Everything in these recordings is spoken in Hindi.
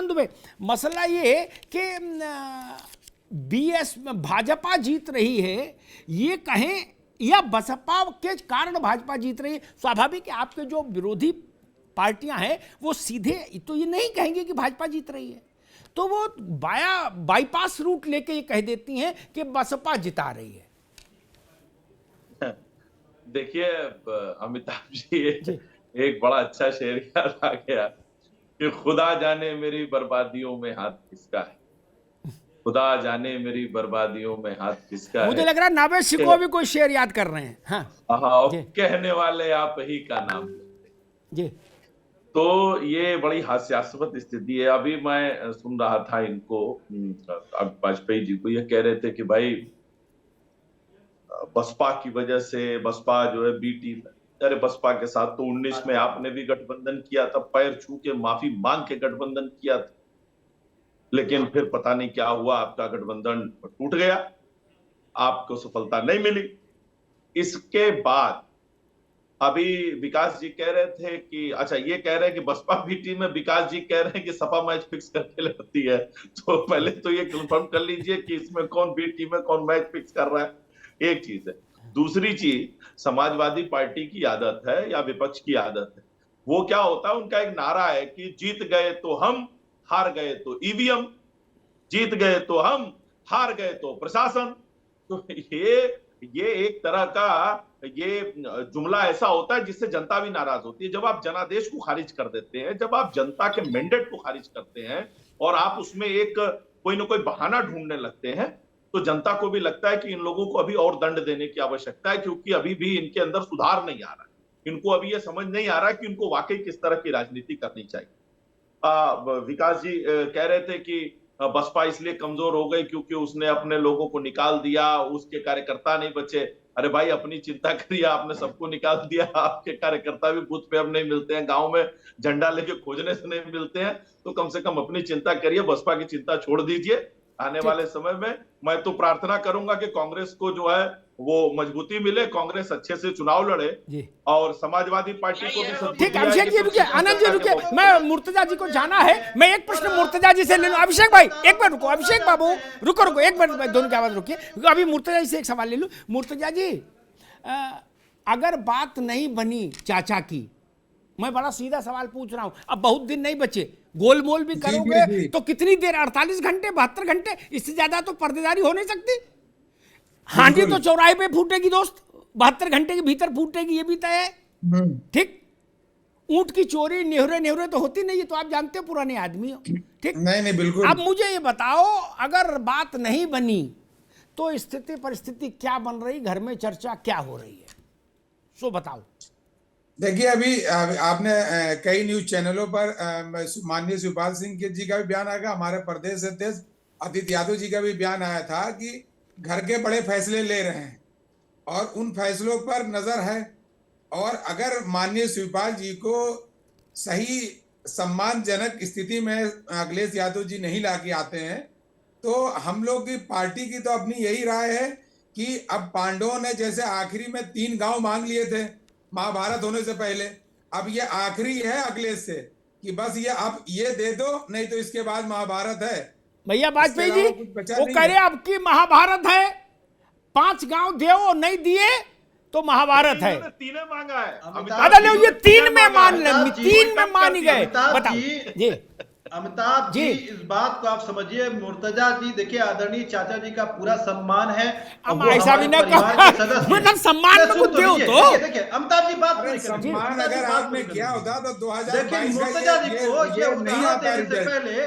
दुबे, मसला ये कि भाजपा जीत रही है ये कहें, या बसपा के कारण भाजपा जीत रही है। स्वाभाविक है, आपके जो विरोधी पार्टियां हैं वो सीधे तो ये नहीं कहेंगे कि भाजपा जीत रही है, तो वो बाईपास रूट लेके ये कह देती हैं कि बसपा जिता रही है। देखिए अमिताभ जी, एक बड़ा अच्छा शेर याद आ गया कि खुदा जाने मेरी बर्बादियों में हाथ किसका है, खुदा जाने मेरी बर्बादियों में हाथ किसका है। मुझे लग रहा है नावे सिको भी कोई शेर याद कर रहे हैं। हाँ, कहने वाले आप ही का नाम जी। तो ये बड़ी हास्यास्पद स्थिति है। अभी मैं सुन रहा था इनको, वाजपेयी जी को, ये कह रहे थे कि भाई बसपा की वजह से बसपा जो है बी टीम, अरे बसपा के साथ तो 19 में आपने भी गठबंधन किया था, पैर छू के माफी मांग के गठबंधन किया था, लेकिन फिर पता नहीं क्या हुआ, आपका गठबंधन टूट गया, आपको सफलता नहीं मिली। इसके बाद अभी विकास जी कह रहे थे कि अच्छा, ये कह रहे हैं कि बसपा बी टीम में, विकास जी कह रहे हैं कि सपा मैच फिक्स करके लड़ती है। तो पहले तो ये कंफर्म कर लीजिए कि इसमें कौन बी टीम में कौन मैच फिक्स कर रहा है, एक चीज है। दूसरी चीज, समाजवादी पार्टी की आदत है या विपक्ष की आदत है, वो क्या होता है, उनका एक नारा है कि जीत गए तो हम, हार गए तो ईवीएम, जीत गए तो हम, हार गए तो प्रशासन। तो ये एक तरह का ये जुमला ऐसा होता है जिससे जनता भी नाराज होती है। जब आप जनादेश को खारिज कर देते हैं, जब आप जनता के मैंडेट को खारिज करते हैं और आप उसमें एक कोई ना कोई बहाना ढूंढने लगते हैं, तो जनता को भी लगता है कि इन लोगों को अभी और दंड देने की आवश्यकता है, क्योंकि अभी भी इनके अंदर सुधार नहीं आ रहा है। इनको अभी ये समझ नहीं आ रहा है कि इनको वाकई किस तरह की राजनीति करनी चाहिए। विकास जी कह रहे थे कि बसपा इसलिए कमजोर हो गई क्योंकि उसने अपने लोगों को निकाल दिया, उसके कार्यकर्ता नहीं बचे। अरे भाई, अपनी चिंता करिए, आपने सबको निकाल दिया, आपके कार्यकर्ता भी बूथ पे अब नहीं मिलते हैं, गांव में झंडा लेके खोजने से नहीं मिलते हैं। तो कम से कम अपनी चिंता करिए, बसपा की चिंता छोड़ दीजिए। आने वाले समय में मैं तो प्रार्थना करूंगा कि कांग्रेस को जो है वो मजबूती मिले, कांग्रेस अच्छे से चुनाव लड़े और समाजवादी पार्टी को भी। ठीक, अभिषेक जी रुकिए, आनंद जी रुकिए, मैं मुर्तजा जी को जाना है, मैं एक प्रश्न मुर्तजा जी से ले लूं। अभिषेक भाई एक मिनट रुको, अभिषेक बाबू रुको एक मिनट, दोनों की आवाज रुकिए, अभी मुर्तजा जी से एक सवाल ले लूं। मुर्तजा जी, अगर बात नहीं बनी चाचा की, मैं बड़ा सीधा सवाल पूछ रहा हूं, अब बहुत दिन नहीं बचे, गोलमोल भी करोगे तो कितनी देर, 48 घंटे 72 घंटे, इससे ज्यादा तो पर्देदारी हो नहीं सकती। हांडी तो चौराहे पे फूटेगी दोस्त, 72 घंटे के भीतर फूटेगी, ये भी तय है। ठीक, ऊंट की चोरी नेहरे तो होती नहीं है, तो आप जानते हो, पुराने आदमी हो। ठीक, नहीं बिल्कुल। अब मुझे ये बताओ, अगर बात नहीं बनी तो स्थिति परिस्थिति क्या बन रही, घर में चर्चा क्या हो रही है, सो बताओ। देखिए, अभी आपने कई न्यूज चैनलों पर माननीय शिवपाल सिंह जी का भी बयान आएगा, हमारे प्रदेश अध्यक्ष आदित्य यादव जी का भी बयान आया था कि घर के बड़े फैसले ले रहे हैं और उन फैसलों पर नजर है। और अगर माननीय शिवपाल जी को सही सम्मानजनक स्थिति में अखिलेश यादव जी नहीं ला के आते हैं, तो हम लोग की पार्टी की तो अपनी यही राय है कि अब पांडवों ने जैसे आखिरी में 3 गांव मांग लिए थे महाभारत होने से पहले, अब ये आखिरी है अखिलेश से कि बस ये आप ये दे दो, नहीं तो इसके बाद महाभारत है। भैया वाजपेयी जी वो कह रहे आपकी महाभारत है, 5 गांव दो, नहीं दिए तो महाभारत है। 3 मांगा है, अरे ये 3 में मान ही गए। बताओ जी अमिताभ जी, इस बात को आप समझिए। मुर्तजा जी, देखिए आदरणीय चाचा जी का पूरा सम्मान है, ऐसा भी ना मतलब सम्मान में कुछ दो तो। देखिए अमिताभ जी, बात नहीं करें, सम्मान अगर आपने किया होता तो 2022 देखिए मुर्तजा जी को ये उदाहरण देने से पहले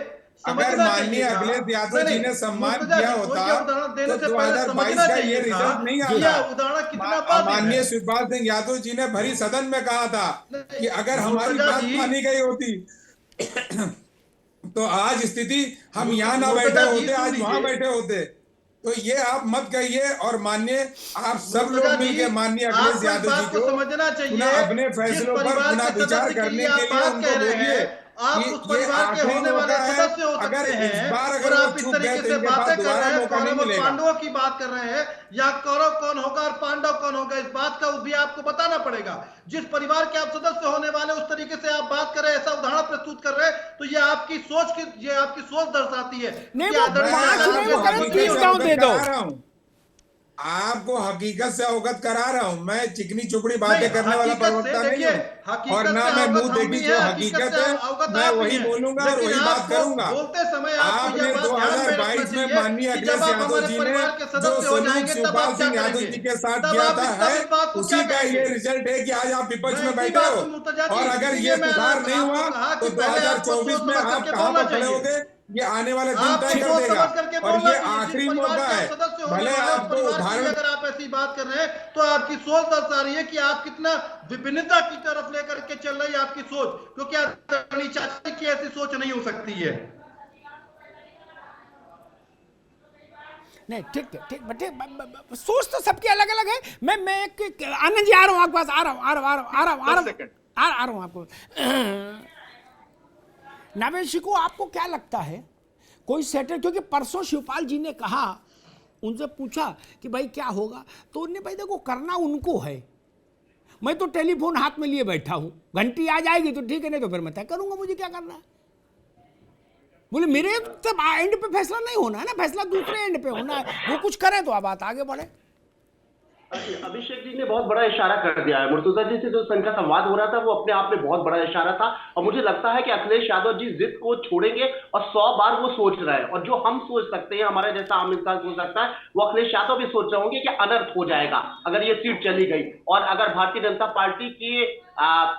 अगर माननीय अखिलेश यादव जी ने सम्मान किया होता तो 2022 का ये रिजल्ट नहीं आता। उदाहरण कितना माननीय शिवपाल सिंह यादव जी ने भरी सदन में कहा था कि अगर हमारी बात मानी गई होती तो आज स्थिति हम यहाँ ना बैठे होते, आज वहां बैठे होते। तो ये आप मत कहिए, और माननीय आप सब लोग मिलकर माननीय अखिलेश यादव जी को समझना चाहिए, अपने फैसलों पर पुनः विचार करने के लिए उनको बोलिए आप उस परिवार के होने वाले सदस्य हो अगर सकते इस हैं बार और अगर वो आप इस चूक तरीके गए तो से इनके पास बातें कर दोबारा रहे हैं, मौका नहीं कौरव और मिलेगा। पांडवों की बात कर रहे हैं, या कौरव कौन होगा और पांडव कौन होगा, इस बात का भी आपको बताना पड़ेगा। जिस परिवार के आप सदस्य होने वाले उस तरीके से आप बात कर रहे हैं, ऐसा उदाहरण प्रस्तुत कर रहे हैं, तो ये आपकी सोच दर्शाती है। नहीं, कि वो आदरणीय पांच चाचा नहीं, जी वो आपको बात करें कर हकीकत 30 से दांव अवगत दे दो। करा रहा हूं, आपको हकीकत से अवगत करा रहा हूं। मैं चिकनी चुपड़ी नहीं, बातें करने वाला हकीकत से प्रवक्ता नहीं देखिए, हूं, और हकीकत ना से मैं अवगत मुंह हम भी देखी हैं, जो हकीकत हकीकत से है अवगत मैं आप भी वही हैं, बोलूंगा और लेकिन वही बात आपको करूंगा। बोलते समय आपको आपने यह बात ध्यान में रखना 2022 में चाहिए माननीय कि अखिलेश जब आप यादव हमारे जी ने परिवार के जो सदस्य हो सलूक जाएंगे तब शिवपाल आप क्या सिंह यादव करेंगे, जी के साथ तब किया आप था इस बात को क्या उसी का कहेंगे। ये रिजल्ट है कि आज आप विपक्ष मैं में इसी बैठे बात हो। को मुर्तजा जी, और अगर इसीलिए ये मैं सुधार नहीं आपको हुआ कहा तो कि पहले आपको सोच 2024 में समझ आप करके कहां बोलना पर खड़े चाहिए। होगे ये आने वाले दिन आपको तय कर सोच देगा। समझ करके और बोलना ये चाहिए। जिस आखिरी परिवार मौका के है, आप सदस्य होने भले वाले उस आपको परिवार के लिए उदाहरण अगर आप ऐसी बात कर रहे हैं तो आपकी सोच दर्शा रही है कि आप कितना विभिन्नता की तरफ लेकर के चल रही है आपकी सोच, क्योंकि आदरणीय चाचा की ऐसी सोच नहीं हो सकती है। नहीं, ठीक है, ठीक, सोच तो सबकी अलग अलग है। मैं आनंद जी आ रहा हूं आपके पास, आ रहा हूं आपको। नावेशी को आपको क्या लगता है कोई सेटल, क्योंकि परसों शिवपाल जी ने कहा, उनसे पूछा कि भाई क्या होगा, तो उन्होंने भाई देखो करना उनको है, मैं तो टेलीफोन हाथ में लिए बैठा हूं, घंटी आ जाएगी तो ठीक है, नहीं तो फिर मैं तय करूंगा मुझे क्या करना है। बोले मेरे तब एंड पे फैसला नहीं होना है ना, फैसला दूसरे एंड पे होना है, वो कुछ करें तो आप बात आगे बढ़े। अभिषेक जी ने बहुत बड़ा इशारा कर दिया है। मुर्तजा जी से जो संख्या संवाद हो रहा था वो अपने आप में बहुत बड़ा इशारा था, और मुझे लगता है कि अखिलेश यादव जी जिद को छोड़ेंगे और 100 बार वो सोच रहे हैं, और जो हम सोच सकते हैं, हमारे जैसा आम इंसान सोच सकता है, वो अखिलेश यादव भी सोच रहे होंगे कि अनर्थ हो जाएगा अगर ये सीट चली गई। और अगर भारतीय जनता पार्टी के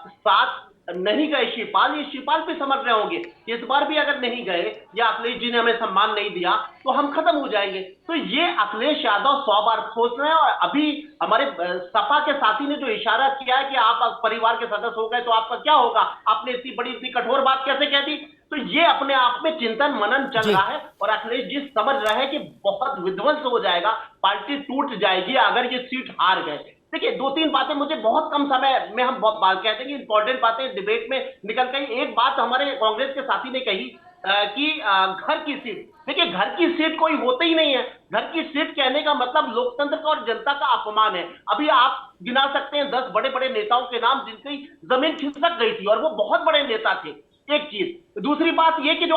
साथ नहीं गए शिवपाल, ये शिवपाल पे समझ रहे होंगे कि इस बार भी अगर नहीं गए या अखिलेश जी ने हमें सम्मान नहीं दिया तो हम खत्म हो जाएंगे। तो ये अखिलेश यादव 100 बार सोच रहे हैं। और अभी हमारे सपा के साथी ने जो इशारा किया है कि आप परिवार के सदस्य हो गए तो आपका क्या होगा, आपने इतनी बड़ी इतनी कठोर बात कैसे कह दी, तो ये अपने आप में चिंतन मनन चल रहा है। और अखिलेश जी समझ रहे हैं कि बहुत विध्वंस हो जाएगा, पार्टी टूट जाएगी अगर ये सीट हार गए। देखिए, 2-3 बातें मुझे बहुत कम समय में हम बहुत बात कहते हैं कि इंपॉर्टेंट बातें डिबेट में निकल गई। एक बात हमारे कांग्रेस के साथी ने कही कि घर की सीट, देखिए घर की सीट कोई होते ही नहीं है। घर की सीट कहने का मतलब लोकतंत्र का और जनता का अपमान है। अभी आप गिना सकते हैं 10 बड़े बड़े नेताओं के नाम जिनकी जमीन खिसक गई थी और वो बहुत बड़े नेता थे, एक चीज। दूसरी बात ये कि जो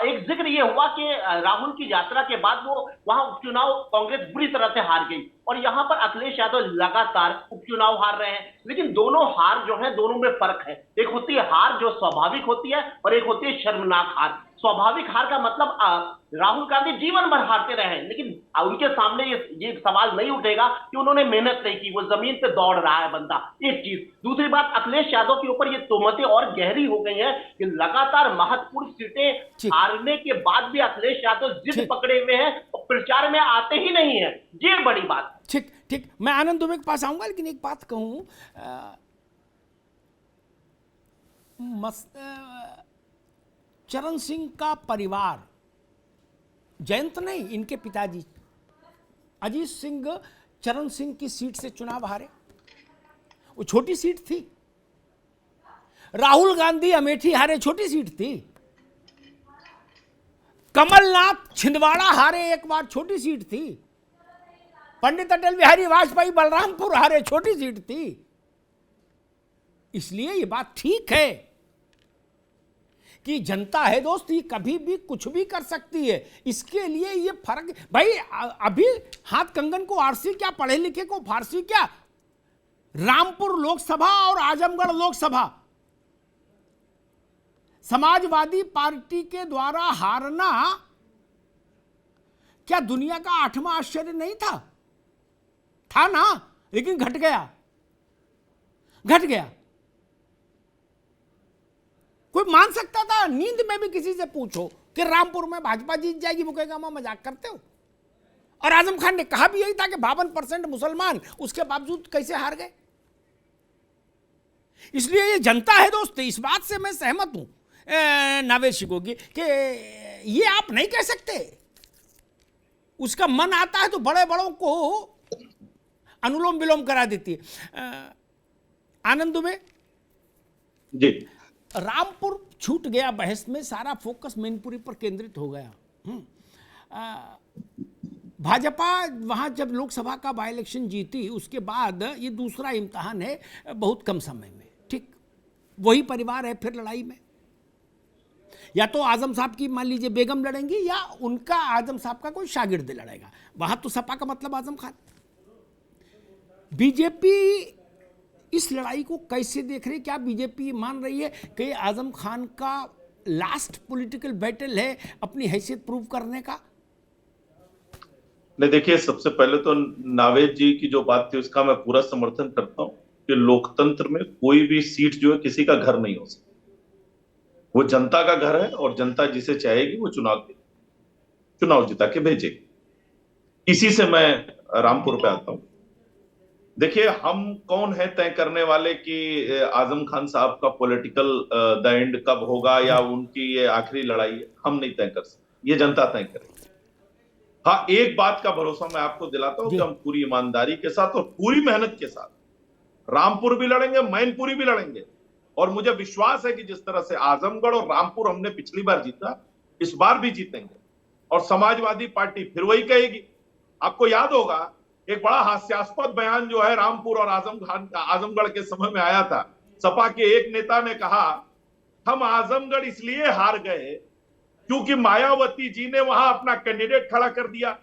एक जिक्र ये हुआ कि राहुल की यात्रा के बाद वो वहां उपचुनाव कांग्रेस बुरी तरह से हार गई, और यहां पर अखिलेश यादव लगातार उपचुनाव हार रहे हैं। लेकिन दोनों हार जो है, दोनों में फर्क है। एक होती है हार जो स्वाभाविक होती है और एक होती है शर्मनाक हार। स्वाभाविक हार का मतलब राहुल गांधी जीवन भर हारते रहे, लेकिन उनके सामने ये सवाल नहीं उठेगा कि उन्होंने मेहनत नहीं की, वो जमीन पे दौड़ रहा है बंदा, एक चीज। दूसरी बात, अखिलेश यादव के ऊपर ये तोहमतें और गहरी हो गई हैं कि लगातार महत्वपूर्ण सीटें हारने के बाद भी अखिलेश यादव जिद पकड़े हुए हैं और प्रचार में आते ही नहीं है। ये बड़ी बात। ठीक ठीक, मैं आनंद दुबे के पास आऊंगा, लेकिन एक बात कहूं, चरण सिंह का परिवार, जयंत नहीं, इनके पिताजी अजीत सिंह चरण सिंह की सीट से चुनाव हारे। वो छोटी सीट थी। राहुल गांधी अमेठी हारे, छोटी सीट थी। कमलनाथ छिंदवाड़ा हारे एक बार, छोटी सीट थी। पंडित अटल बिहारी वाजपेयी बलरामपुर हारे, छोटी सीट थी। इसलिए ये बात ठीक है कि जनता है दोस्त, ये कभी भी कुछ भी कर सकती है। इसके लिए ये फर्क भाई, अभी हाथ कंगन को आरसी क्या, पढ़े लिखे को फारसी क्या। रामपुर लोकसभा और आजमगढ़ लोकसभा समाजवादी पार्टी के द्वारा हारना क्या दुनिया का 8वां आश्चर्य नहीं था? था ना, लेकिन घट गया, घट गया। कोई मान सकता था? नींद में भी किसी से पूछो कि रामपुर में भाजपा जीत जाएगी, वो कहेगा मां मजाक करते हो। और आजम खान ने कहा भी यही था कि 52% मुसलमान, उसके बावजूद कैसे हार गए। इसलिए ये जनता है दोस्त, इस बात से मैं सहमत हूं नावेशी को कि ये आप नहीं कह सकते। उसका मन आता है तो बड़े बड़ों को अनुलोम विलोम करा देती है। आनंद दुबे जी, रामपुर छूट गया बहस में, सारा फोकस मैनपुरी पर केंद्रित हो गया। भाजपा वहाँ जब लोकसभा का बाई इलेक्शन जीती उसके बाद ये दूसरा इम्तहान है बहुत कम समय में। ठीक वही परिवार है फिर लड़ाई में, या तो आजम साहब की मान लीजिए बेगम लड़ेंगी या उनका आजम साहब का कोई शागिर्द लड़ेगा। वहाँ तो सपा का मतलब आजम खान। बीजेपी इस लड़ाई को कैसे देख रही? क्या बीजेपी मान रही है कि आजम खान का लास्ट पॉलिटिकल बैटल है अपनी हैसियत प्रूव करने का? नहीं, देखिए, सबसे पहले तो नावेद जी की जो बात थी उसका मैं पूरा समर्थन करता हूं कि लोकतंत्र में कोई भी सीट जो है किसी का घर नहीं हो सकती। वो जनता का घर है और जनता जिसे चाहेगी वो चुनाव जिता के भेजेगी। इसी से मैं रामपुर पे आता हूं। देखिए, हम कौन है तय करने वाले कि आजम खान साहब का पॉलिटिकल द एंड कब होगा या उनकी ये आखिरी लड़ाई है, हम नहीं तय कर सकते, ये जनता तय करेगी। हाँ, एक बात का भरोसा मैं आपको दिलाता हूं कि हम पूरी ईमानदारी के साथ और पूरी मेहनत के साथ रामपुर भी लड़ेंगे, मैनपुरी भी लड़ेंगे। और मुझे विश्वास है कि जिस तरह से आजमगढ़ और रामपुर हमने पिछली बार जीता, इस बार भी जीतेंगे। और समाजवादी पार्टी फिर वही कहेगी। आपको याद होगा एक बड़ा हास्यास्पद बयान जो है रामपुर और आजमगढ़ के समय में आया था। सपा के एक नेता ने कहा, हम आजमगढ़ इसलिए हार गए क्योंकि मायावती जी ने वहां अपना कैंडिडेट खड़ा कर दिया,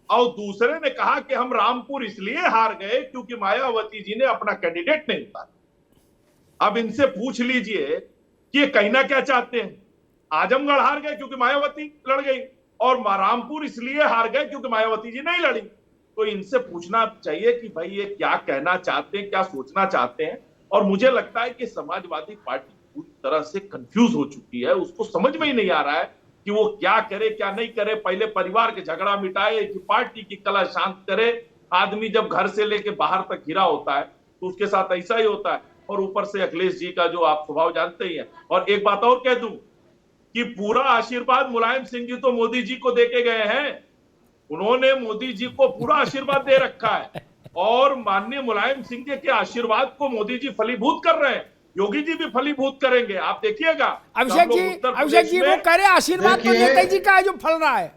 और दूसरे ने कहा कि हम रामपुर इसलिए हार गए क्योंकि मायावती जी ने अपना कैंडिडेट नहीं उतारा। अब इनसे पूछ लीजिए कि ये कहना क्या चाहते हैं? आजमगढ़ हार गए क्योंकि मायावती लड़ गई और रामपुर इसलिए हार गए क्योंकि मायावती जी नहीं लड़ी। तो इनसे पूछना चाहिए कि भाई ये क्या कहना चाहते हैं, क्या सोचना चाहते हैं। और मुझे लगता है कि समाजवादी पार्टी पूरी तरह से कंफ्यूज हो चुकी है। उसको समझ में ही नहीं आ रहा है कि वो क्या करे क्या नहीं करे। पहले परिवार के झगड़ा मिटाए कि पार्टी की कला शांत करे। आदमी जब घर से लेके बाहर तक घिरा होता है तो उसके साथ ऐसा ही होता है। और ऊपर से अखिलेश जी का जो आप स्वभाव जानते ही हैं। और एक बात और कह दूं कि पूरा आशीर्वाद मुलायम सिंह जी तो मोदी जी को देके गए हैं। उन्होंने मोदी जी को पूरा आशीर्वाद दे रखा है और माननीय मुलायम सिंह जी के आशीर्वाद को मोदी जी फलीभूत कर रहे हैं। योगी जी भी फलीभूत करेंगे, आप देखिएगा। अभिषेक जी वो कह रहे आशीर्वाद तो नेताजी का है जो फल रहा है।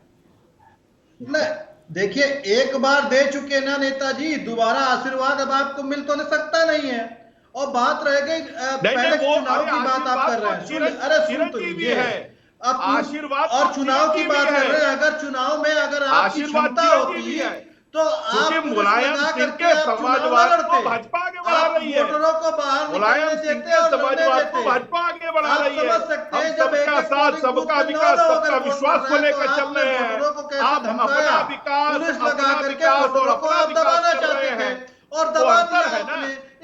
देखिए, एक बार दे चुके ना नेताजी, दोबारा आशीर्वाद अब आपको मिल तो नहीं सकता नहीं है। और बात रह गई पहले चुनाव की बात आप कर रहे हैं। अरे सुन तो लीजिए, आशीर्वाद और चुनाव की बात कर रहे हैं। अगर चुनाव में अगर आपकी क्षमता होती तो आप मुलायम सिंह के समाजवाद को भाजपा आगे बढ़ा रही है। वोटरों को बाहर मुलायम सिंह के समाजवाद को भाजपा आगे बढ़ा रही है। हम सबका साथ, सबका विकास, सबका विश्वास को लेकर चल रहे हैं। आप अपना विकास और अपना विकास कर रहे हैं। और अंतर है ना।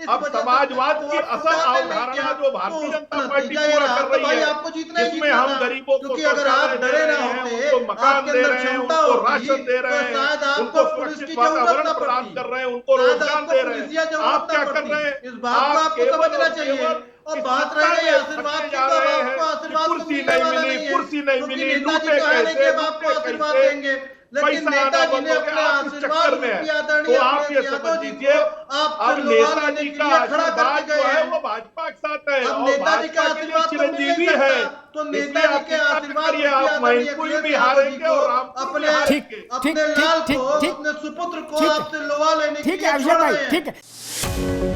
अब समाजवाद की असल अवधारणा जो भारतीय जनता पार्टी पूरा कर रही है, जिसमें हम गरीबों को अगर आप डरे ना होते, उनको मकान दे रहे हैं, उनको राशन दे रहे हैं, उनको सुरक्षित वातावरण प्रदान कर रहे हैं, उनको रोजगार दे रहे हैं। आप क्या कर रहे हैं? इस बात को आपको समझना चाहिए। और बात रह गई आशीर्वाद की, तो आपको आशीर्वाद कुर्सी नहीं मिली, लूटे कैसे, आपको आशीर्वाद देंगे। लेकिन नेताजी ने अपने आशीर्वाद तो आप ये समझ लीजिए, अब नेताजी का आशीर्वाद जो है वो भाजपा के साथ है। अब नेताजी का आशीर्वाद चिरंजीवी है, तो नेताजी के आशीर्वाद आप मैनपुरी भी हारेंगे और अपने लाल को, अपने सुपुत्र को आपसे लोहा लेने के लिए छोड़ रहे हैं। ठीक है।